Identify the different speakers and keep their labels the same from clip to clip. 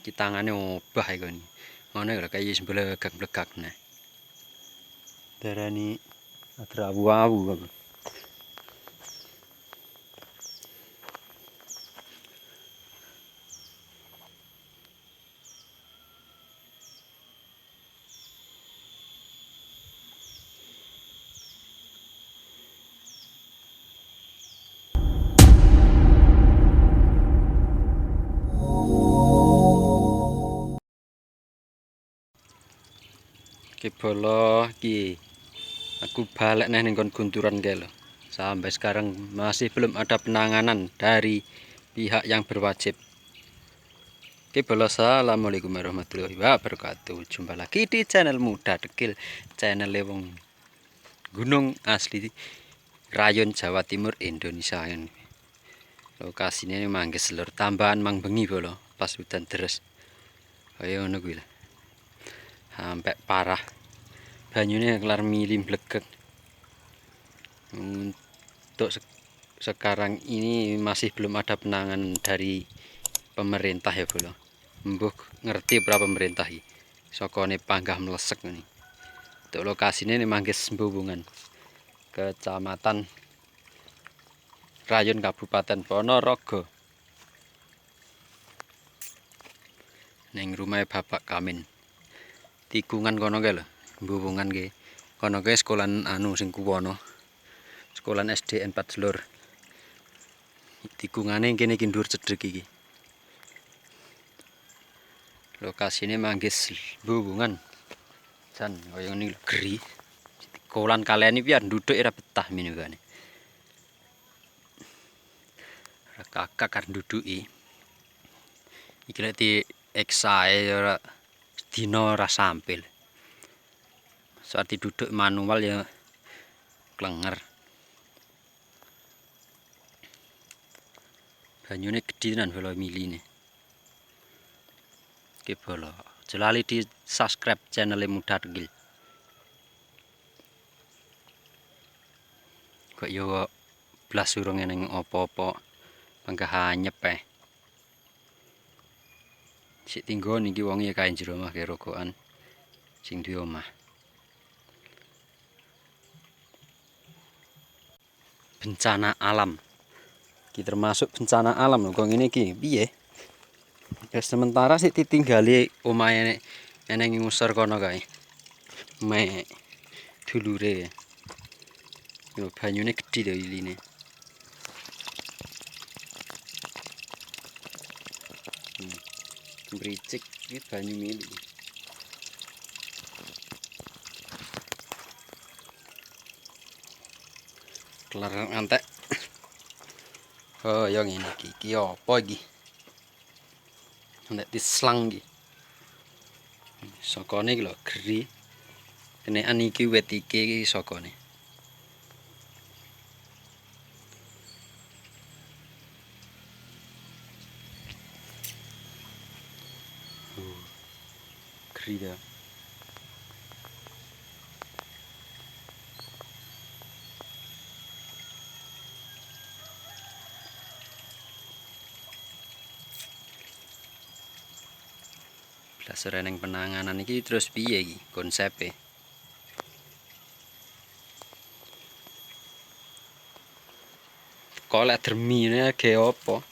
Speaker 1: Ki tangane obah iku ni. Ngono lho kaya wis mblegak-mblegak nah. Darani awu-awu apa. Ki bolo ki aku balik ning kon gunturan kae lho. Sampai sekarang masih belum ada penanganan dari pihak yang berwajib. Oke bolo, assalamualaikum warahmatullahi wabarakatuh. Jumpa lagi di channel Muda Dekil, channel wong gunung asli Rayon Jawa Timur Indonesia ini. Lokasinya ini Mangges Lur, tambahan Mang Bengi bolo, pas hujan deres. Ayo ngono kuwi lah. Sampai parah. Banyunya kelar milim blegek. Untuk sekarang ini masih belum ada penanganan dari pemerintah ya bolo. Mbok ngerti berapa pemerintah iki. Sokone panggah melesek ini. Untuk lokasinya ini Mangges Mbubungan, Kecamatan Rayon Kabupaten Ponorogo. Neng rumah Bapak Kamin. Tikungan kono kae lho, Mbubungan ge. Kono kae sekolahan anu sing kuwono. Sekolahan SDN 4 Lur. Tikungane kene iki ndur cedhek iki. Lokasine Mangges Mbubungan. Jan kaya ngene lho, geri. Kolan kaleni piye nduduk ora betah minukane. Kakak kan nduduki. Iki lek di eksae ora dina ora sampil. Saat duduk manual ya klenger. Banyune gedhe tenan bolo miline. Oke bolo, jelali di subscribe channel Muda Dekil. Kok yo blas urung ning apa-apa. Panggah anyep Sik tinggo niki wong ya kae jero omah ke rokokan sing duwe omah. Bencana alam. Iki termasuk bencana alam lho kok ngene iki. Piye? Ya sementara sik ditinggali omahe eneng ngusor kono kae. Mek dulure. Yo banyune gedhe to iline. Mricik iki banyu mili. Kelar ngantek. Oh, yang ini iki apa iki? Nek dislang iki. Sokone iki lho geri. Kenekan iki wit iki sokone. Geri dah. Berdasarkan penanganan iki terus piye iki konsepe? Kok lek dermine ge apa?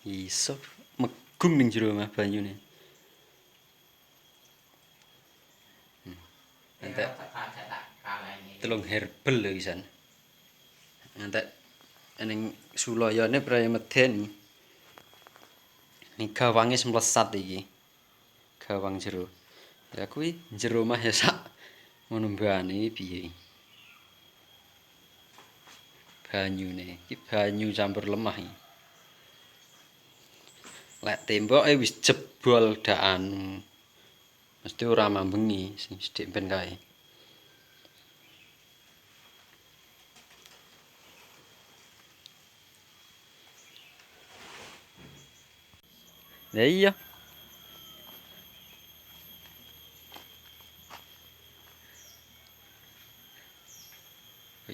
Speaker 1: Iso megung ning jero omah banyune. Entek telung herbal lho isan. Entek ening sulayane praya medeni. Ini gawange semlesat iki. Gawang jero. Ya kuwi jero omah ya sak ngono mbane piye. Banyune iki banyu campur lemah iki. Lek temboke wis jebol dak anu. Mesti ora mambengi sing sithik ben kae. Lah iya.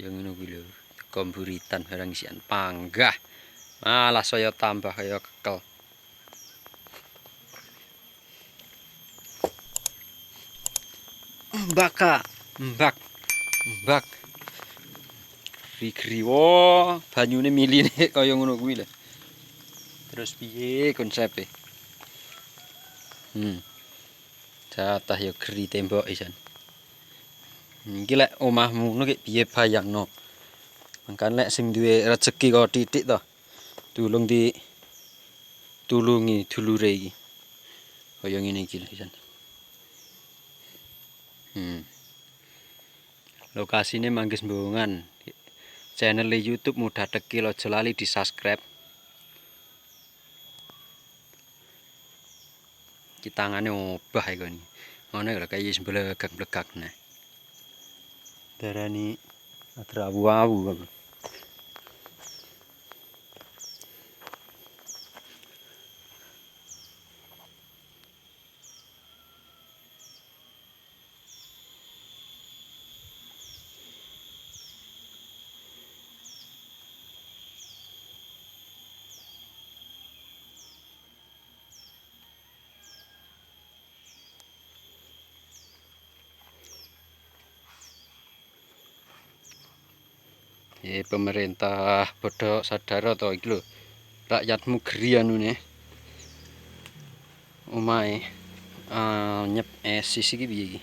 Speaker 1: kaya ngono kuwi lho. Komburitan barang isian panggah. Malah saya tambah kaya kekel. Mbak, mbak. Gri-gri wo, banyune miline kaya ngono kuwi lho. Terus piye konsepe? Jatah ya geri tembok isan. Iki lek omahmu ngono ki piye bayangno. Mangkane lek sing duwe rezeki kok titik to. Tulungi dulure iki. Kaya ngene iki lho isan. Lokasine Manggis Mbongan. Channel YouTube Mudah Tekil, aja lali di-subscribe. Iki tangane obah iku ni. Ngono lho kaya wis mblegak-mblegak nah. Darani awu-awu. Pemerintah padha sadar to iki lho. Rakyatmu geri anune. Omahe nyep esis iki piye iki?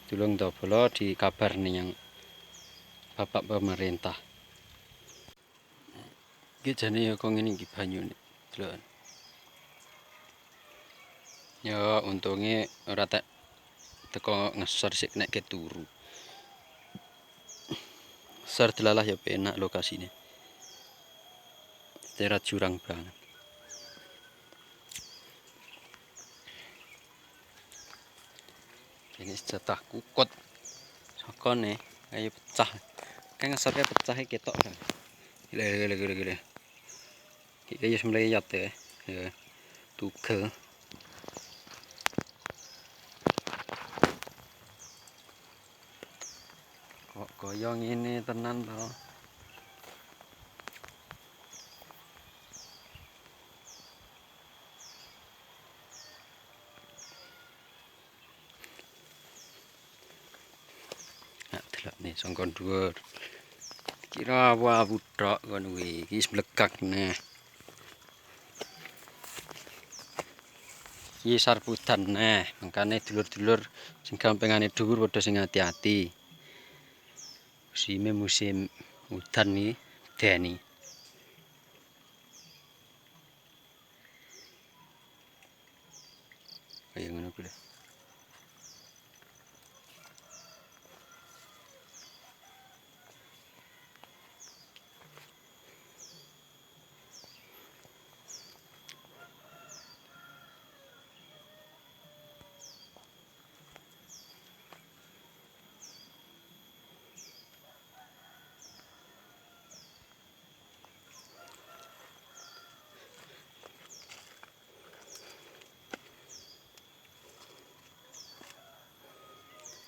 Speaker 1: Tulung to bolo dikabarne yang Bapak pemerintah. Iki jane ya kok ngene iki banyune. Delok. Ya untunge ora tak teko ngesor sik nek ke turu. Sar delalah ya penak lokasine. Terat jurang banget. Ini jatah kukut. Sokone kayak pecah. Kayak ngesornya pecah ketok kan. Gila. Kayak melayat ya. Tugel. Kok goyong ini tenan to. Nah, delok nih songkon dhuwur. Kira awu tok kon kuwi, iki wis mlegak nah. Iki sarpudan nah, mangkane dulur-dulur sing gampengane dhuwur padha sing ati-ati. Musim udan iki deni. Kaya ngono kuwi.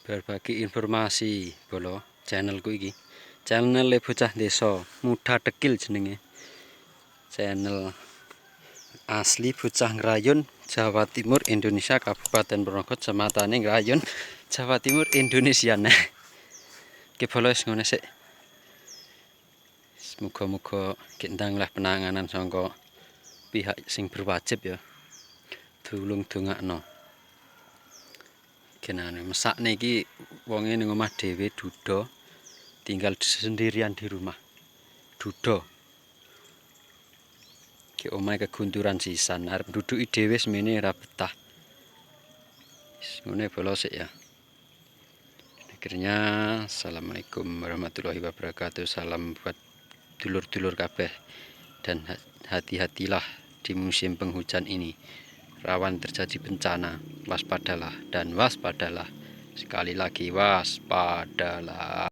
Speaker 1: Berbagi informasi bolo channelku iki. Channel bocah desa Mudah Tekil jenenge. Channel asli bocah ngrayun Jawa Timur Indonesia Kabupaten Ponorogo Jamatane ngrayun Jawa Timur Indonesia. Nah. Ki bolo wis ngono sik. Muga-muga kendang lah penanganan sangka pihak sing berwajib ya. Tulung dongakno. Kenane mesakne iki wonge ning omah dhewe duda tinggal sendirian di rumah. Duda. Ki omahe kegunduran sisan arep nduduki dhewe semene ora betah. Wis ngene bolo sik ya. Akhirnya assalamualaikum warahmatullahi wabarakatuh. Salam buat dulur-dulur kabeh dan hati-hatilah di musim penghujan ini. Rawan terjadi bencana, waspadalah dan waspadalah. Sekali lagi waspadalah.